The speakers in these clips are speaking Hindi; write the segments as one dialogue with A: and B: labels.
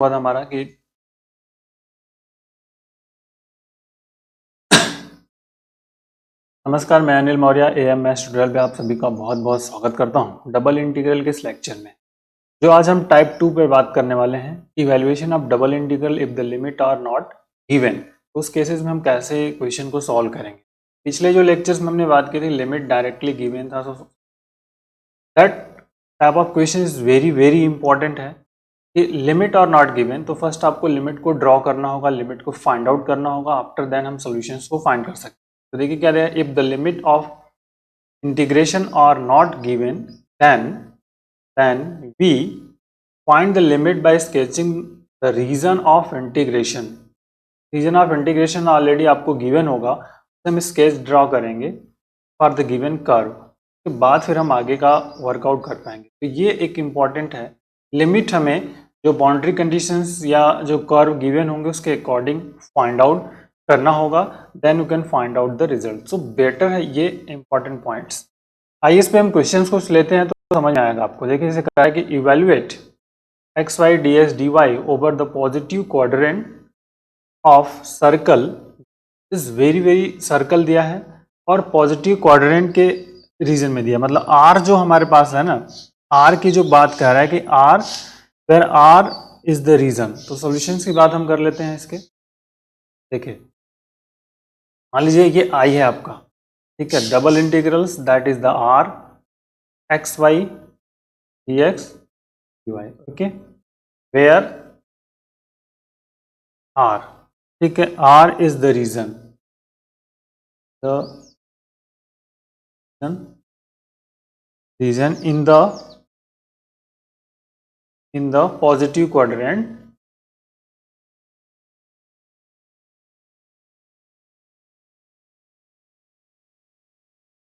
A: बाद हमारा कि नमस्कार, मैं अनिल मौर्य एएमएस ट्यूटोरियल पे आप सभी का बहुत बहुत स्वागत करता हूं डबल इंटीग्रल के इस लेक्चर में। जो आज हम टाइप 2 पे बात करने वाले हैं, evaluation of double integral if the limit are not given. उस केसेस में हम कैसे क्वेश्चन को सॉल्व करेंगे। पिछले जो लेक्चर्स में हमने बात की थी लिमिट डायरेक्टली गिवन था, so that type of question is very very important है कि लिमिट और नॉट गिवन। तो फर्स्ट आपको लिमिट को ड्रॉ करना होगा, लिमिट को फाइंड आउट करना होगा, आफ्टर देन हम सॉल्यूशंस को फाइंड कर सकते हैं। तो देखिए क्या दिया है, if the limit of integration are not given then we find the limit by sketching the region of integration. Region of integration already आपको गिवन होगा, तो हम स्केच ड्रॉ करेंगे फॉर द गिवन कर्व। के बाद फिर हम आगे का वर्कआउट कर पाएंगे। तो ये एक इम्पॉर्टेंट है, लिमिट हमें जो बाउंड्री कंडीशंस या जो कर्व गिवन होंगे उसके अकॉर्डिंग फाइंड आउट करना होगा, then you can find out the result. So better है ये इंपॉर्टेंट पॉइंट्स। आइए इस पे हम क्वेश्चंस को लेते हैं तो समझ में आएगा आपको। देखिए इसे कहा है कि evaluate x y d s d y over the positive quadrant of circle is very very. Circle दिया है और पॉजिटिव क्वाड्रेंट के रीजन में दिया, मतलब आर जो हमारे पास है ना, आर की जो बात कह रहा है कि r where r is the region. तो सॉल्यूशंस की बात हम कर लेते हैं इसके। देखिए मान लीजिए ये आई है आपका, ठीक है, double integrals that is the r x y d x d y, okay, where r, ठीक है, r is the region, the region in the positive quadrant,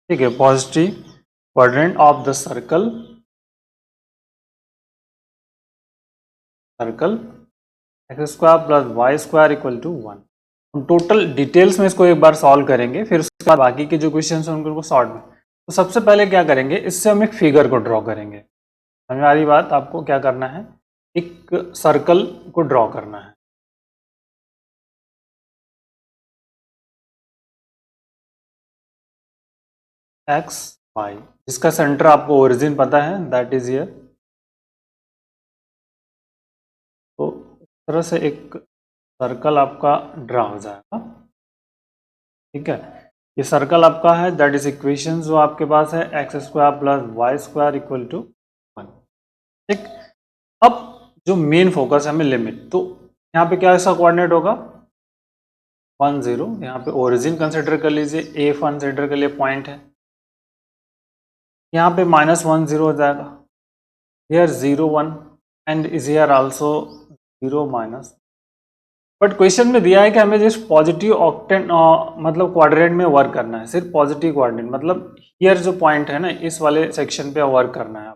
A: ठीक है, positive quadrant of the circle x square plus y square equal to 1। हम टोटल डिटेल्स में इसको एक बार सॉल्व करेंगे, फिर उसके बाद बाकी के जो क्वेश्चन हैं उनको शॉर्ट में। तो सबसे पहले क्या करेंगे, इससे हम एक फिगर को ड्रॉ करेंगे। समझ में आ रही बात? आपको क्या करना है, एक सर्कल को ड्रॉ करना है। एक्स वाई, जिसका सेंटर आपको ओरिजिन पता है, दैट इज हियर। तो इस तरह से एक सर्कल आपका ड्रा हो जाएगा, ठीक है। ये सर्कल आपका है, दैट इज इक्वेशन जो आपके पास है, x square plus y square equal to 1, ठीक। अब जो मेन फोकस है हमें लिमिट, तो यहाँ पे क्या ऐसा कोऑर्डिनेट होगा 1 0। यहाँ पे ओरिजिन कंसिडर कर लीजिए, ए कंसिडर कर लिए पॉइंट है, यहाँ पे -1 0 हो जाएगा, here 0 1 and is here also 0 minus. But question में दिया है कि हमें जिस पॉजिटिव ऑक्टेन मतलब क्वाड्रेंट में वर्क करना है, सिर्फ पॉजिटिव क्वाड्रेंट, मतलब हियर जो पॉइंट है ना, इस वाले सेक्शन पे वर्क करना है।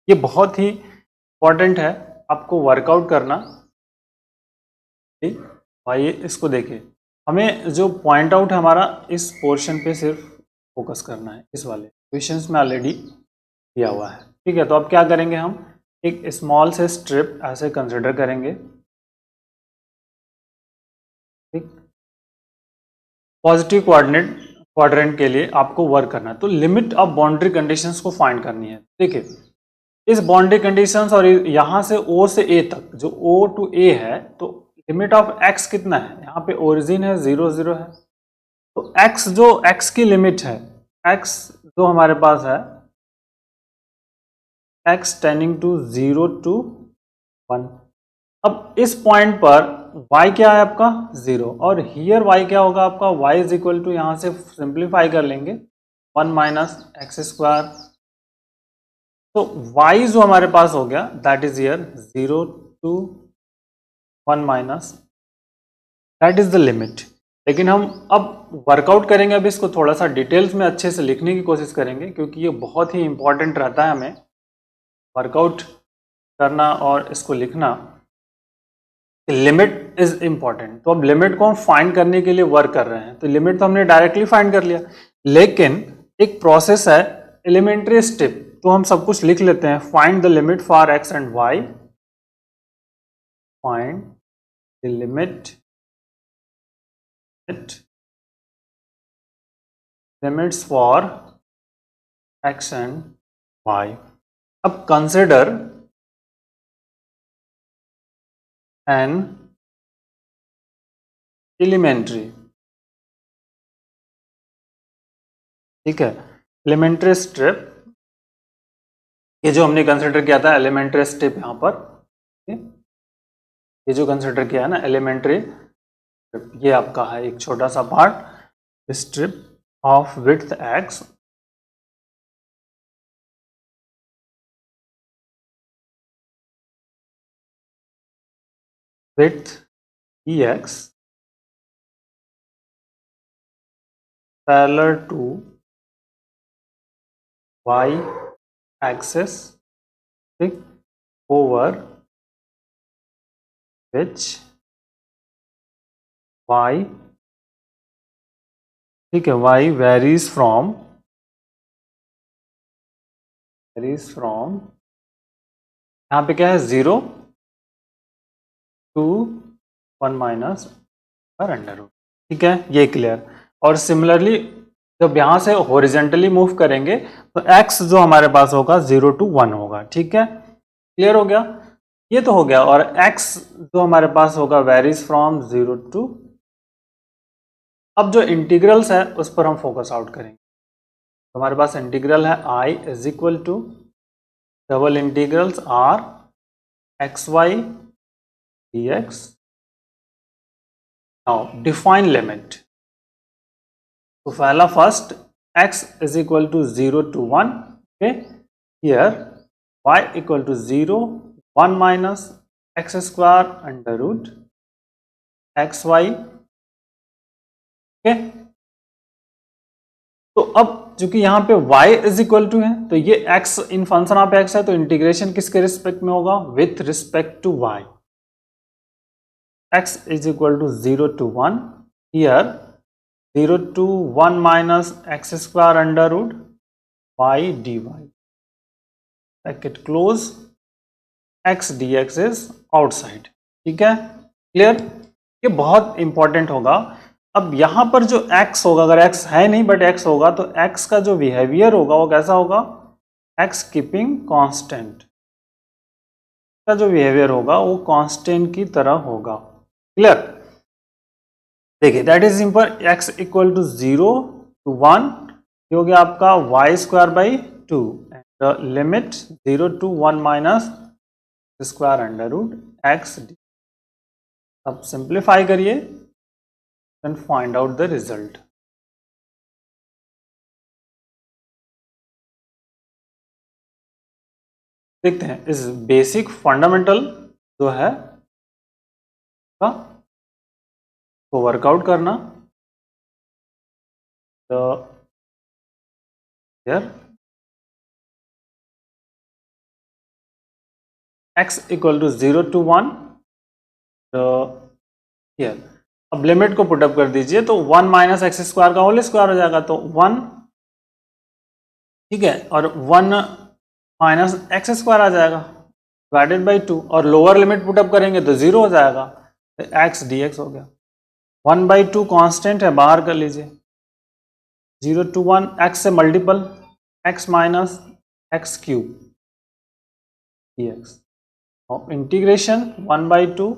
A: ये बहुत ही इंपॉर्टेंट है आपको वर्कआउट करना, ठीक भाई। इसको देखिए, हमें जो पॉइंट आउट है हमारा इस पोर्शन पे सिर्फ फोकस करना है, इस वाले क्वेश्चंस में ऑलरेडी दिया हुआ है, ठीक है। तो अब क्या करेंगे, हम एक स्मॉल से स्ट्रिप ऐसे कंसिडर करेंगे, ठीक। पॉजिटिव क्वाड्रेंट के लिए आपको वर्क करना है, तो लिमिट ऑफ बाउंड्री कंडीशंस को फाइंड करनी है। देखिए इस बाउंड्री कंडीशंस और यहाँ से O से A तक, जो O टू A है, तो लिमिट ऑफ x कितना है, यहाँ पे ओरिजिन है 0 0 है, तो x जो x की लिमिट है, x जो हमारे पास है x टेंडिंग टू 0 टू 1। अब इस पॉइंट पर y क्या है आपका 0, और हियर y क्या होगा आपका, y इज इक्वल टू, यहाँ से सिंप्लीफाई कर लेंगे 1 माइनस एक्स स्क्वायर। तो y जो हमारे पास हो गया that is here 0 to 1 minus, that is the limit. लेकिन हम अब वर्कआउट करेंगे, अब इसको थोड़ा सा डिटेल्स में अच्छे से लिखने की कोशिश करेंगे, क्योंकि ये बहुत ही इंपॉर्टेंट रहता है हमें वर्कआउट करना और इसको लिखना। Limit is important. तो अब लिमिट को हम फाइंड करने के लिए वर्क कर रहे हैं, तो लिमिट तो हमने डायरेक्टली फाइंड कर लिया, लेकिन एक प्रोसेस है, एलिमेंट्री स्टेप, तो हम सब कुछ लिख लेते हैं। Find the limit for x and y find the limits for x and y. अब consider an elementary, ठीक है, एलिमेंट्री स्ट्रिप, ये जो हमने कंसिडर किया था एलिमेंट्री स्ट्रिप, यहाँ पर ये जो कंसिडर किया है ना एलिमेंट्री स्ट्रिप, ये आपका है एक छोटा सा part, strip of width x width dx parallel to y axis, ठीक, over which y, ठीक है, y varies from यहाँ पे क्या है 0 to 1 माइनस अंडर रूट, ठीक है, ये क्लियर। और सिमिलरली जब यहाँ से हॉरिजेंटली मूव करेंगे तो x जो हमारे पास होगा 0 to 1 होगा, ठीक है, क्लियर हो गया, ये तो हो गया। और x जो हमारे पास होगा वेरीज फ्रॉम 0 to, अब जो इंटीग्रल्स है उस पर हम फोकस आउट करेंगे। तो हमारे पास इंटीग्रल है I is equal to double integrals r x y dx. Now define limit. तो पहला first x is equal to 0 to 1. Okay, here y equal to 0, 1 minus x square under root xy. Okay, तो अब चूंकि यहाँ पे y is equal to है तो ये x in function of x है, तो इंटीग्रेशन किसके रिस्पेक्ट में होगा, with respect to y. x is equal to 0 to 1, here 0 to 1 minus x square under root y dy, bracket close, x dx is outside, ठीक है, क्लियर, ये बहुत इंपॉर्टेंट होगा। अब यहाँ पर जो x होगा, अगर x है नहीं बट x होगा, तो x का जो बिहेवियर होगा वो कैसा होगा, x कीपिंग कांस्टेंट का जो बिहेवियर होगा वो कांस्टेंट की तरह होगा, क्लियर। देखिए that is simple, x equal to 0 to 1 ये हो गया आपका y square by 2 and limit 0 to 1 minus square under root x. अब सिंप्लीफाई करिए and find out the result. देखते हैं इस बेसिक फंडामेंटल जो है को वर्कआउट करना। तो here x equal to 0 to 1, तो here अब लिमिट को पुटअप कर दीजिए, तो 1 माइनस एक्स स्क्वायर का होल स्क्वायर हो जाएगा, तो 1, ठीक है, और 1 माइनस एक्स स्क्वायर आ जाएगा डिवाइडेड बाई 2, और लोअर लिमिट पुटअप करेंगे तो 0 हो जाएगा, तो एक्स डी एक्स हो गया। 1/2 कांस्टेंट है, बाहर कर लीजिए, 0 to 1 x से multiple x minus x cube dx, और integration 1/2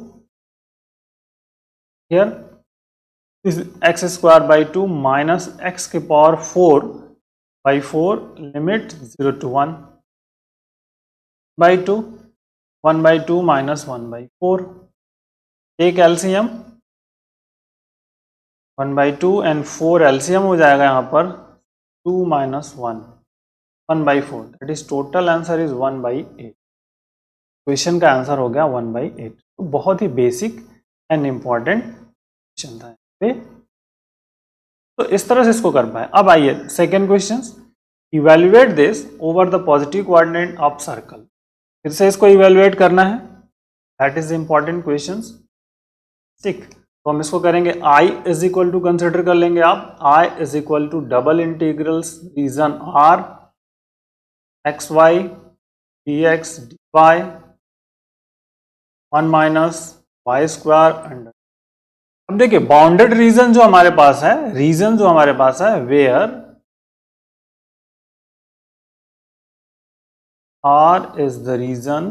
A: here is x square by 2 minus x के पावर 4/4 लिमिट 0 to 1/2, 1/2 minus 1/4, एक एलसीएम 1/2 एंड 4 एलसीएम हो जाएगा यहाँ पर 2 minus 1, 1/4, that is total answer is 1/8। Question का आंसर हो गया 1/8। तो बहुत ही बेसिक एंड इंपॉर्टेंट क्वेश्चन था। तो इस तरह से इसको कर पाए। अब आइए second question, evaluate this over the positive coordinate of circle. फिर से इसको इवेल्युएट करना है, दैट इज इंपॉर्टेंट क्वेश्चन, ठीक। तो हम इसको करेंगे i is equal to, consider कर लेंगे आप, i is equal to double integrals region r xy dx dy 1 minus y square under. अब देखिए बाउंडेड रीजन जो हमारे पास है, रीजन जो हमारे पास है where R is the reason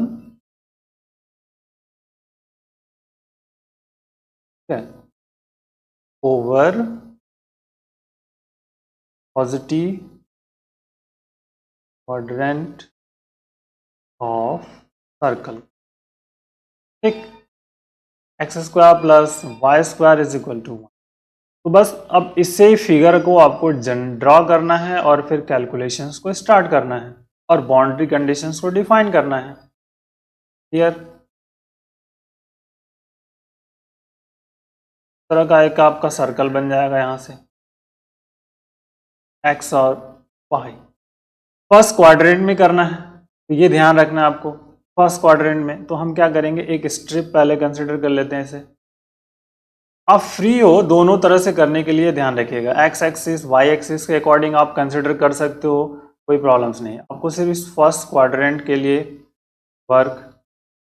A: over positive quadrant of circle, ठीक। X square plus y square is equal to 1। तो बस अब इससे ही फिगर को आपको ड्रॉ करना है और फिर कैलकुलेशंस को स्टार्ट करना है और बाउंड्री कंडीशंस को डिफाइन करना है। क्लियर? तरह का एक आपका सर्कल बन जाएगा यहाँ से, एक्स और वाई। फर्स्ट क्वाड्रेंट में करना है, तो ये ध्यान रखना है आपको। फर्स्ट क्वाड्रेंट में तो हम क्या करेंगे, एक स्ट्रिप पहले कंसिडर कर लेते हैं इसे। आप फ्री हो दोनों तरह से करने के लिए ध्यान रखिएगा, एक्स एक्सिस वाई एक्सिस के अकॉर्डिंग आप कंसिडर कर सकते हो, कोई प्रॉब्लम्स नहीं है। आपको सिर्फ इस फर्स्ट क्वाड्रेंट के लिए वर्क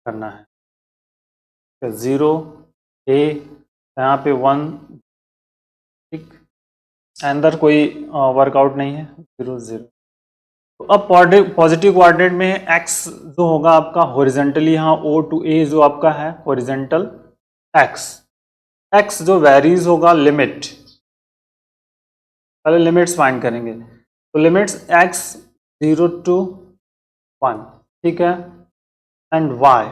A: करना है। 0 A, यहाँ पे 1, ठीक, अंदर कोई वर्कआउट नहीं है, 0 0। तो अब पॉजिटिव क्वाड्रेंट में एक्स जो होगा आपका हॉरिजेंटली, यहाँ O to A जो आपका है हॉरिजेंटल एक्स जो वेरीज होगा लिमिट, पहले लिमिट्स फाइंड करेंगे। तो लिमिट्स x 0 to 1, ठीक है, एंड y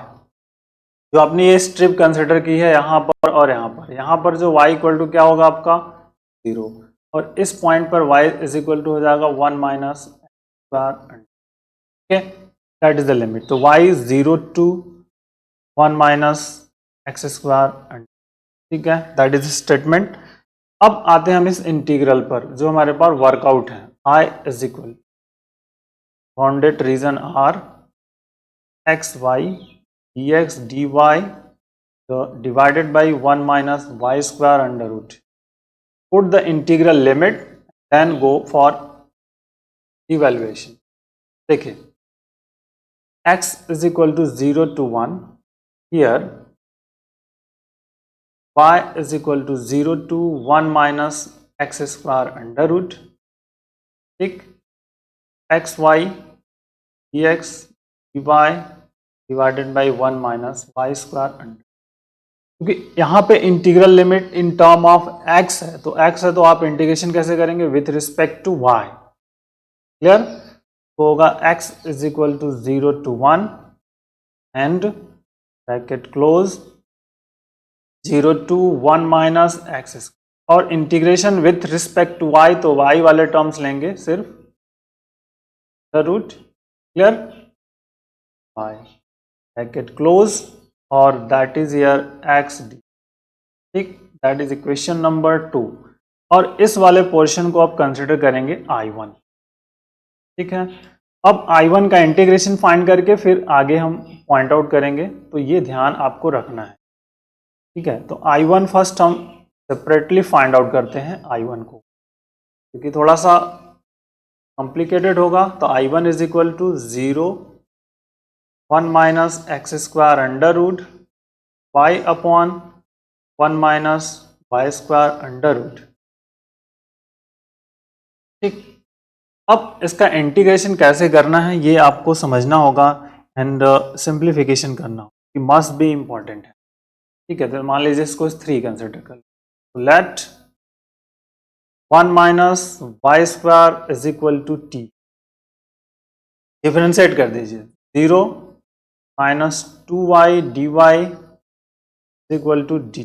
A: जो आपने ये स्ट्रिप कंसिडर की है यहाँ पर और यहाँ पर जो y इक्वल टू क्या होगा आपका 0, और इस पॉइंट पर y इज इक्वल टू हो जाएगा 1 माइनस स्क्वायर, ठीक है, दैट इज द लिमिट। तो y is 0 to 1 minus x square, ठीक है, दैट इज स्टेटमेंट। अब आते हैं हम इस इंटीग्रल पर जो हमारे पास वर्कआउट है, I is equal bounded region R x y d x d y divided by 1 minus y square under root. Put the integral limit then go for evaluation. देखिए x is equal to 0 to 1, here y is equal to 0 to 1 minus x square under root, ठीक, x y d x d y divided by 1 minus y square under, क्योंकि यहाँ पे integral limit in term of x है, तो x है तो आप इंटीग्रेशन कैसे करेंगे, with respect to y। Clear? तो होगा x is equal to 0 to 1 and bracket close 0 to 1 minus x, और integration with respect to y, तो y वाले टर्म्स लेंगे सिर्फ the root. Clear? y bracket close और that is here x d, ठीक, दैट इज इक्वेशन नंबर 2। और इस वाले पोर्शन को आप कंसिडर करेंगे I1, ठीक है। अब I1 का इंटीग्रेशन फाइंड करके फिर आगे हम पॉइंट आउट करेंगे, तो ये ध्यान आपको रखना है, ठीक है। तो I1 फर्स्ट हम सेपरेटली फाइंड आउट करते हैं I1 को, क्योंकि थोड़ा सा कॉम्प्लिकेटेड होगा। तो I1 is equal to 0 1 minus x square under root y upon 1 minus y square under root, ठीक। अब इसका इंटीग्रेशन कैसे करना है ये आपको समझना होगा एंड सिंप्लीफिकेशन करना होगा, मस्ट बी इम्पॉर्टेंट है, ठीक है। तो मान लीजिए इसको 3 कंसिडर कर, तो let 1 minus y square is equal to t, differentiate कर दीजिए, 0 minus 2y dy is equal to d,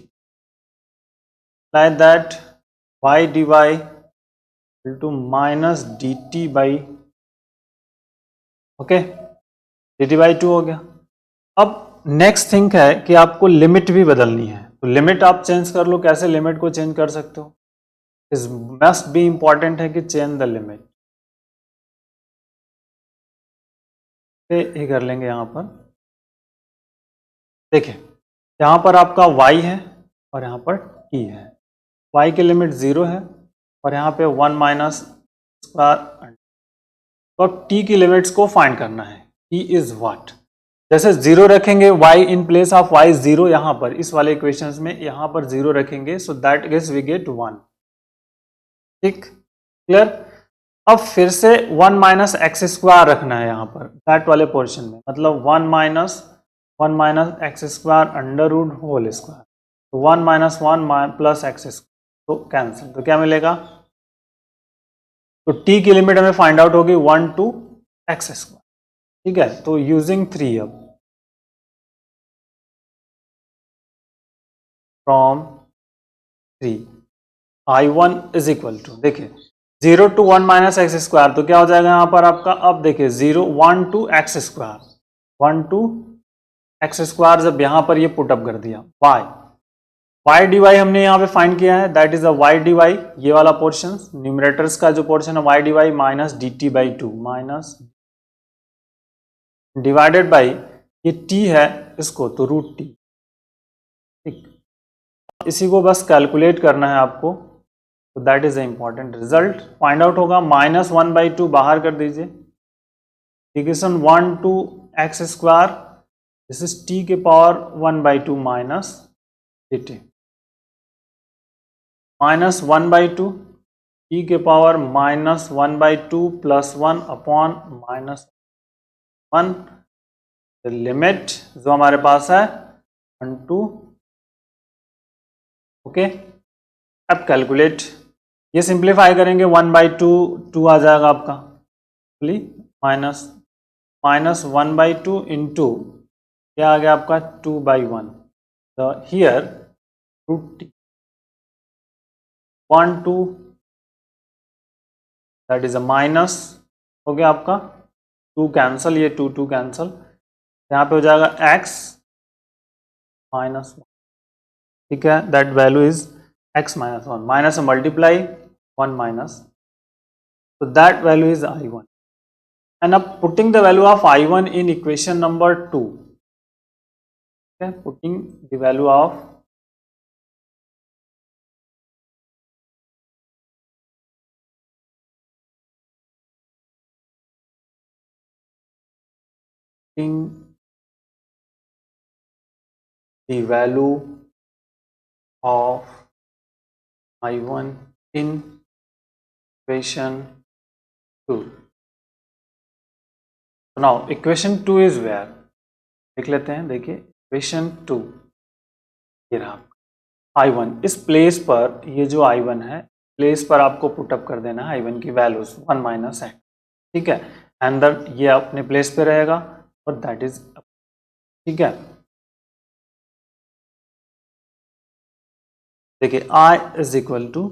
A: like that y dy equal to minus dt by, okay, dt by 2 हो गया। अब नेक्स्ट थिंग है कि आपको लिमिट भी बदलनी है, तो लिमिट आप चेंज कर लो। कैसे लिमिट को चेंज कर सकते हो, इज मस्ट बी इंपॉर्टेंट है कि चेंज द लिमिट, ये कर लेंगे। यहां पर देखिए, यहां पर आपका y है और यहां पर t है, y की लिमिट 0 है और यहाँ पे 1 माइनस स्क्वायर, तो अब t की लिमिट्स को फाइंड करना है, t इज व्हाट, जैसे 0 रखेंगे y in place of y 0, यहां पर इस वाले इक्वेशंस में यहां पर 0 रखेंगे, so that guess we get 1। ठीक, क्लियर। अब फिर से 1 माइनस एक्स स्क्वायर रखना है यहाँ पर दैट वाले पोर्शन में, मतलब 1 minus x square under root whole square, तो 1 माइनस 1 प्लस एक्स स्क्वायर, तो कैंसिल, तो क्या मिलेगा, तो t की लिमिट हमें फाइंड आउट होगी 1 टू एक्स स्क्वायर। ठीक है, तो यूजिंग 3 अब from 3 I1 is equal to, देखिए 0 टू 1 माइनस एक्स स्क्वायर, तो क्या हो जाएगा यहाँ पर आपका, अब देखिए 0 1 to x square, 1 to x square, जब यहाँ पर ये पुटअप कर दिया y dy हमने यहाँ पे फाइंड किया है, that is a y dy, ये वाला पोर्शन न्यूमरेटर्स का जो पोर्शन है y dy minus d T by two minus divided by ये t है इसको, तो रूट टी। ठीक, इसी को बस कैलकुलेट करना है आपको, तो that is the important result find out होगा। माइनस 1/2 बाहर कर दीजिए, equation 1 to x square, this is t के power 1/2 minus d t, minus 1/2 t के power minus 1/2 plus 1 upon minus 1, limit जो हमारे पास है 1 टू, ओके। अब कैलकुलेट, ये सिंप्लीफाई करेंगे 1/2 2 आ जाएगा आपका, माइनस 1/2 इंटू क्या आ गया आपका 2/1, तो here root t 1 2, that is a minus, हो गया आपका 2 कैंसल, ये 2 कैंसल, यहाँ पे हो जाएगा x माइनस 1। ठीक है, that value is x minus 1, minus multiply 1 minus, so that value is I1, and now putting the value of I1 in equation number 2, okay, putting the value of the value of I1 in equation 2, so now equation 2 is where, देख लेते हैं, देखिए इक्वेशन 2 ये रहा I1, इस प्लेस पर ये जो I1 है प्लेस पर आपको पुटअप कर देना है I1 की वैल्यूज 1 माइनस एक्स। ठीक है, अंदर ये अपने प्लेस पे रहेगा और दैट इज, ठीक है, देखिए I is equal to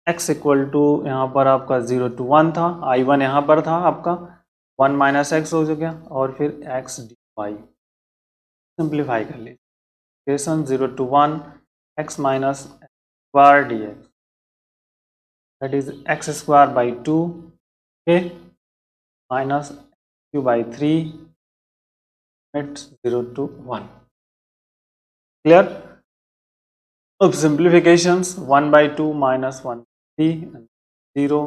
A: x equal to यहाँ पर आपका 0 टू 1 था, I1 यहाँ पर था आपका 1 माइनस एक्स हो गया, और फिर x dy, सिंप्लीफाई कर लीजिए, equation 0 to 1 x minus square d x, that is x square by 2, okay, minus cube by 3, limit 0 to 1, clear. अब सिंप्लीफिकेशंस 1/2 माइनस 1 3 0,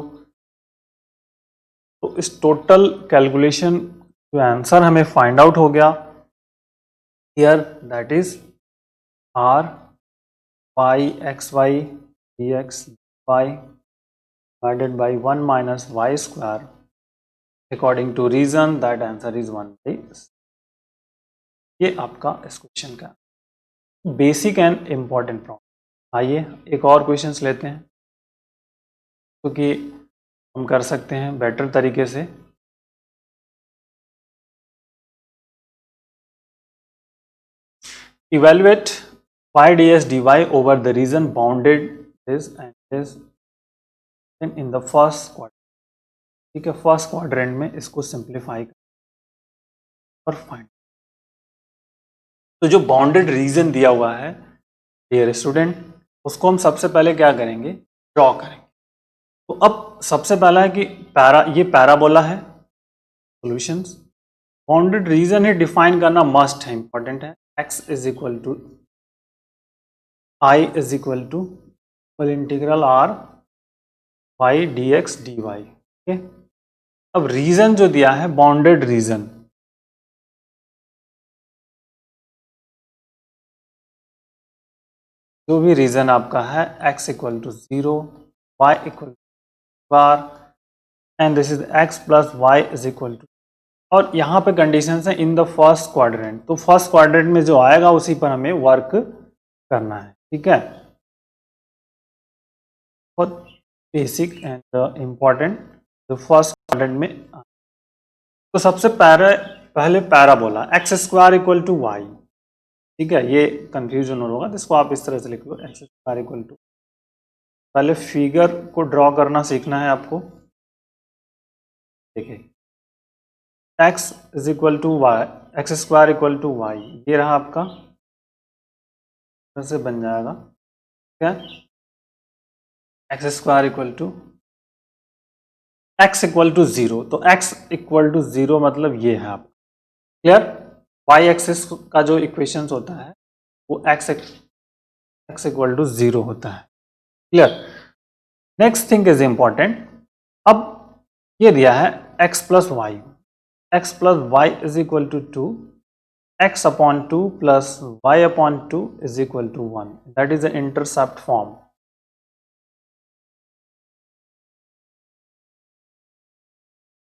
A: तो इस टोटल कैलकुलेशन जो आंसर हमें फाइंड आउट हो गया here, that is r y x y dx y divided by 1 minus y square according to reason, that answer is 1/6। ये आपका इस क्वेश्चन का बेसिक एंड इम्पॉर्टेंट प्रॉब्लम। आइए एक और क्वेश्चंस लेते हैं, क्योंकि हम कर सकते हैं बेटर तरीके से। Evaluate y ds dy over the region bounded is and is in the first quadrant। ठीक है, फर्स्ट क्वाड्रेंट में इसको सिंप्लीफाई कर और फाइंड, तो जो बाउंडेड रीजन दिया हुआ है डियर स्टूडेंट, उसको हम सबसे पहले क्या करेंगे, ड्रॉ करेंगे। तो अब सबसे पहला है कि ये पैराबोला है, सॉल्यूशंस, बाउंडेड रीजन ही डिफाइन करना मस्ट है, इंपॉर्टेंट है। x is equal to i is equal to integral r y dx dy, okay. अब रीजन जो दिया है बाउंडेड रीजन, जो भी रीजन आपका है x equal to 0, y equal to bar and this is x plus y is equal to, और यहाँ पे कंडीशन है इन द फर्स्ट क्वाड्रेंट, तो फर्स्ट क्वाड्रेंट में जो आएगा उसी पर हमें वर्क करना है, ठीक है। बहुत बेसिक एंड इम्पॉर्टेंट जो फर्स्ट क्वाड्रेंट में। तो सबसे पहले parabola x square equal to y, ठीक है, ये कंफ्यूजन होगा तो इसको आप इस तरह से लिख लो, एक्स स्क्वायर इक्वल टू, पहले फिगर को ड्रॉ करना सीखना है आपको। देखिए x is equal to y, x square equal to y, ये रहा आपका, से बन जाएगा, ठीक है, x square equal to x equal to 0, तो एक्स इक्वल टू 0 मतलब ये है आपका, क्लियर। वाई एक्सिस का जो इक्वेशंस होता है वो एक्स इक्वल टू 0 होता है, clear. Next thing is important, अब ये दिया है x plus y, x plus y is equal to 2, x upon 2 plus y upon 2 is equal to 1, that is the intercept form.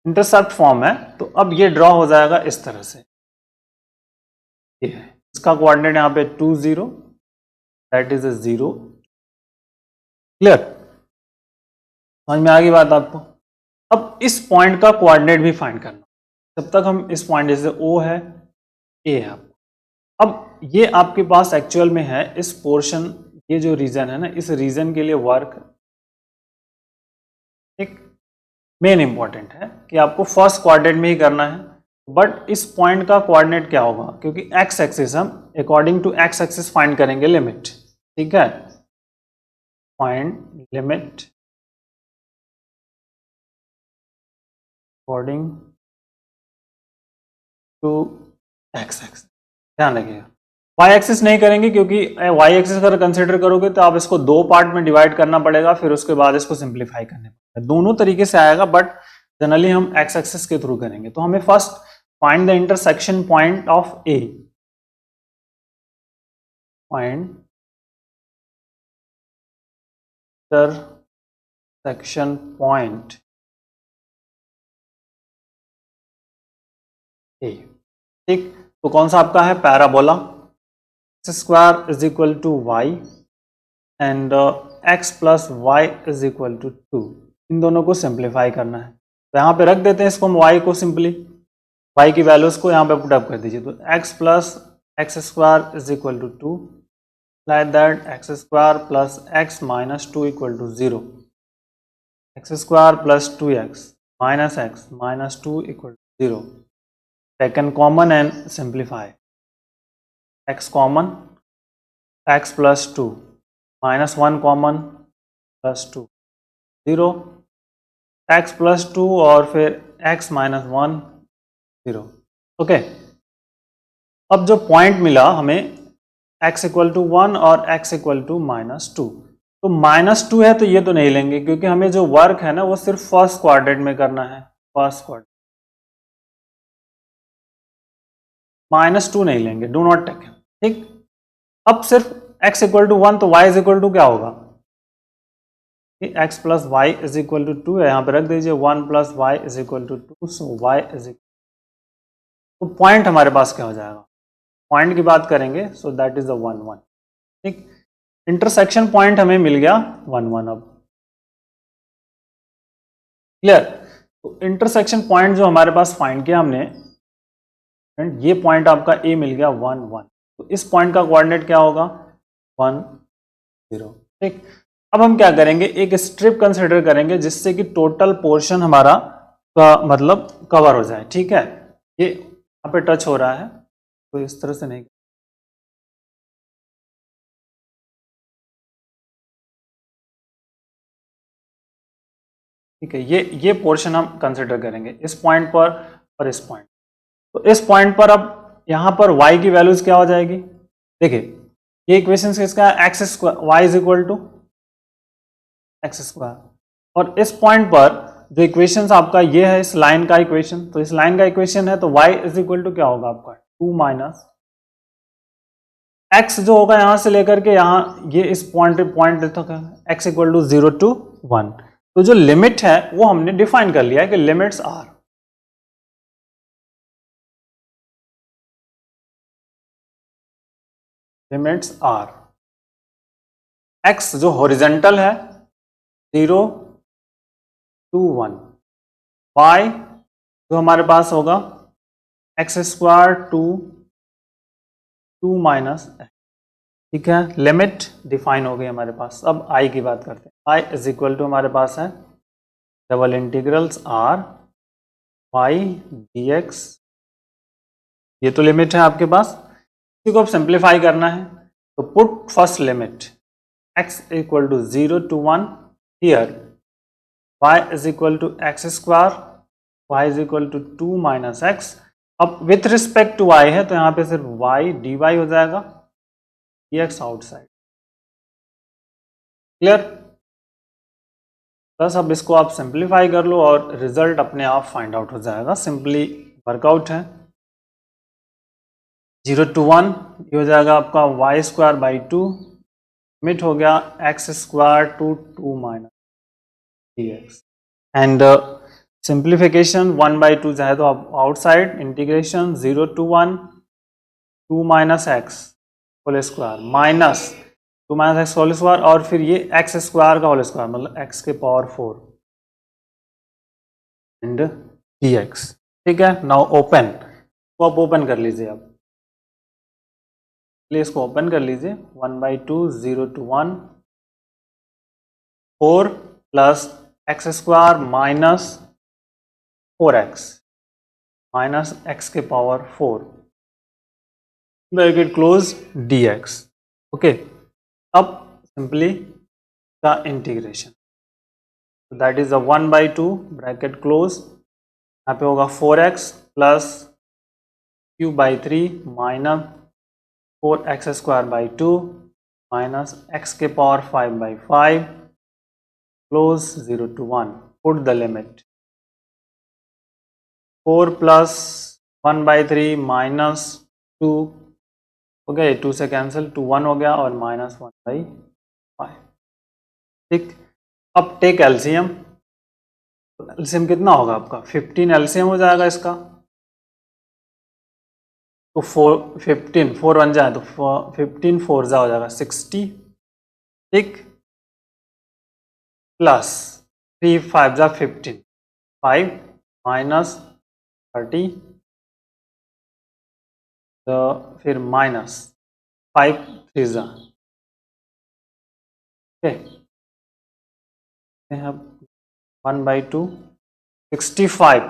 A: Intercept form है, तो अब ये ड्रॉ हो जाएगा इस तरह से, ये है इसका कोऑर्डिनेट यहाँ पे 2 0, दैट इज अ 0, क्लियर, समझ में आ गई बात आपको। अब इस पॉइंट का कोऑर्डिनेट भी फाइंड करना, जब तक हम इस पॉइंट जैसे O है, A है आपको, अब ये आपके पास एक्चुअल में है इस पोर्शन, ये जो रीजन है ना, इस रीजन के लिए वर्क एक मेन इंपॉर्टेंट है कि आपको फर्स्ट क्वाड्रेंट में ही करना है, बट इस पॉइंट का कोऑर्डिनेट क्या होगा, क्योंकि एक्स एक्सिस हम according to x axis find करेंगे लिमिट, ठीक है, find limit according to x axis, ध्यान रखिएगा। वाई एक्सिस नहीं करेंगे क्योंकि वाई एक्सिस अगर कंसिडर करोगे तो आप इसको दो पार्ट में डिवाइड करना पड़ेगा, फिर उसके बाद इसको सिंप्लीफाई करने पड़ेगा, दोनों तरीके से आएगा, बट जनरली हम एक्स एक्सिस के थ्रू करेंगे। तो हमें first find the intersection point of A, find intersection point A, ठीक। तो कौन सा आपका है, parabola, x square is equal to y and x plus y is equal to 2, इन दोनों को सिंप्लीफाई करना है, तो यहाँ पे रख देते हैं इसको हम y को, सिंपली y की वैल्यूज को यहाँ पे पुट अप कर दीजिए, तो x plus x square is equal to 2, like that x square plus x minus 2 equal to 0, x square plus 2x minus x minus 2 equal to 0, taken common and simplify, x common, x plus 2 minus 1 common plus 2 0, x plus 2 और फिर x माइनस 1 0, ओके। अब जो पॉइंट मिला हमें x इक्वल टू 1 और x इक्वल टू माइनस 2, तो माइनस 2 है तो ये तो नहीं लेंगे क्योंकि हमें जो वर्क है ना वो सिर्फ फर्स्ट क्वाड्रेंट में करना है, फर्स्ट क्वाड्रेंट, माइनस 2 नहीं लेंगे, डू नॉट टेक, ठीक। अब सिर्फ x इक्वल टू 1 तो y इज इक्वल टू क्या होगा, x plus y is equal to 2 है, यहाँ पे रख दीजिए 1 plus y is equal to 2, so y is equal, तो पॉइंट हमारे पास क्या हो जाएगा, पॉइंट की बात करेंगे, सो दैट इज द 1 1, ठीक। इंटरसेक्शन पॉइंट हमें मिल गया 1 1, अब क्लियर। तो इंटरसेक्शन पॉइंट जो हमारे पास फाइंड किया हमने, ये पॉइंट आपका A मिल गया 1 1, तो इस पॉइंट का कोऑर्डिनेट क्या होगा 1 0, ठीक। अब हम क्या करेंगे, एक स्ट्रिप कंसिडर करेंगे जिससे कि टोटल पोर्शन हमारा का मतलब कवर हो जाए, ठीक है। ये यहाँ पे टच हो रहा है तो इस तरह से नहीं, ठीक है, ये पोर्शन हम कंसिडर करेंगे इस पॉइंट पर और इस पॉइंट, तो इस पॉइंट पर अब यहाँ पर y की वैल्यूज क्या हो जाएगी, देखिए ये इक्वेशन किसका है, x square, y is equal to x square, और इस पॉइंट पर जो इक्वेशन आपका ये है इस लाइन का इक्वेशन, तो इस लाइन का इक्वेशन है तो y इज इक्वल टू क्या होगा आपका 2 माइनस x जो होगा यहां से लेकर के यहां ये इस पॉइंट तक है, x इक्वल टू 0 to 1। तो जो लिमिट है वो हमने डिफाइन कर लिया है कि लिमिट्स आर, x जो हॉरिजेंटल है 0 to 1, y जो हमारे पास होगा एक्स स्क्वायर टू 2 माइनस, ठीक है। लिमिट डिफाइन हो गई हमारे पास। अब आई की बात करते हैं। आई इज इक्वल टू हमारे पास है double integrals r y d x, ये तो लिमिट है आपके पास। इसी को अब सिंप्लीफाई करना है तो put first limit x equal to 0 to 1 here, y is equal to x square, y is equal to 2 minus x. अब विथ रिस्पेक्ट टू y है तो यहाँ पे सिर्फ y dy हो जाएगा, dx आउटसाइड, क्लियर। बस अब इसको आप सिंप्लीफाई कर लो और रिजल्ट अपने आप फाइंड आउट हो जाएगा। सिंपली वर्कआउट है 0 to 1, ये हो जाएगा आपका वाई स्क्वायर बाई 2, लिमिट हो गया x square to 2 minus d x, and simplification 1 by 2 चाहे तो आप outside, integration 0 to 1 2 minus x whole square minus 2 minus x whole square, और फिर ये एक्स स्क्वायर का होल स्क्वायर मतलब एक्स के पावर 4 एंड डी एक्स, ठीक है। नाउ ओपन, तो आप ओपन कर लीजिए, आप प्लीज इसको ओपन कर लीजिए। 1 by 2 0 to 1 4 plus x square minus 4x minus x के power 4 bracket close dx, okay. अब सिंपली का integration, that is 1 by 2 bracket close, यहाँ पे होगा 4x plus cube by 3 minus 4x square by 2 minus x के power 5 by 5 close 0 to 1, put the limit 4 plus 1 by 3 minus 2 हो गया, 2 से कैंसिल 2 1 हो गया और माइनस 1 बाई 5, ठीक। अब टेक एलसीएम, एलसीएम कितना होगा आपका 15 एलसीएम हो जाएगा इसका, तो 15 4 बन जाए तो 15 4 जा हो जाएगा 60, ठीक, प्लस 3 5 जा 15 5 माइनस 30, तो फिर माइनस 5 3 जा, अब 1 बाई 2 65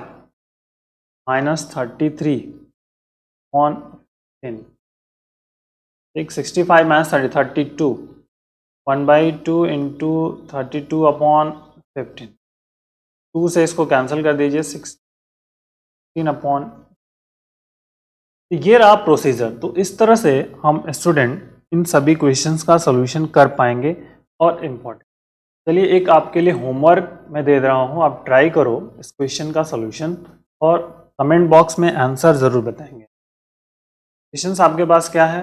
A: माइनस 33 ऑन 10, ठीक, 65 माइनस 30 32, 1 बाई 2 इंटू 32 अपॉन 15, 2 से इसको कैंसिल कर दीजिए 16 अपॉन, ये रहा प्रोसीजर। तो इस तरह से हम स्टूडेंट इन सभी क्वेश्चंस का सॉल्यूशन कर पाएंगे। और इम्पोर्टेंट, चलिए एक आपके लिए होमवर्क मैं दे रहा हूँ, आप ट्राई करो इस क्वेश्चन का सॉल्यूशन और कमेंट बॉक्स में आंसर ज़रूर बताएंगे। क्वेश्चंस आपके पास क्या है,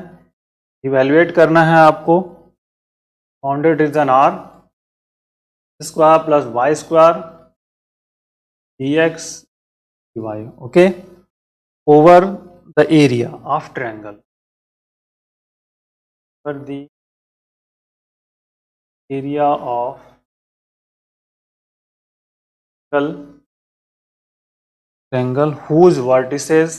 A: इवेल्युएट करना है आपको bounded region r square plus y square d x d y, okay, over the area of triangle, for the area of triangle whose vertices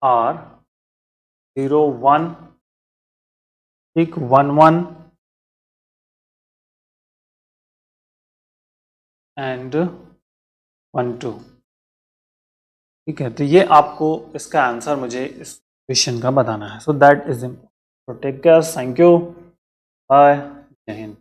A: are 0 1 ठीक 1 1 एंड 1 2, ठीक है। तो ये आपको इसका आंसर मुझे इस क्वेश्चन का बताना है। So that is important. Take care, thank you, bye, जय हिंद।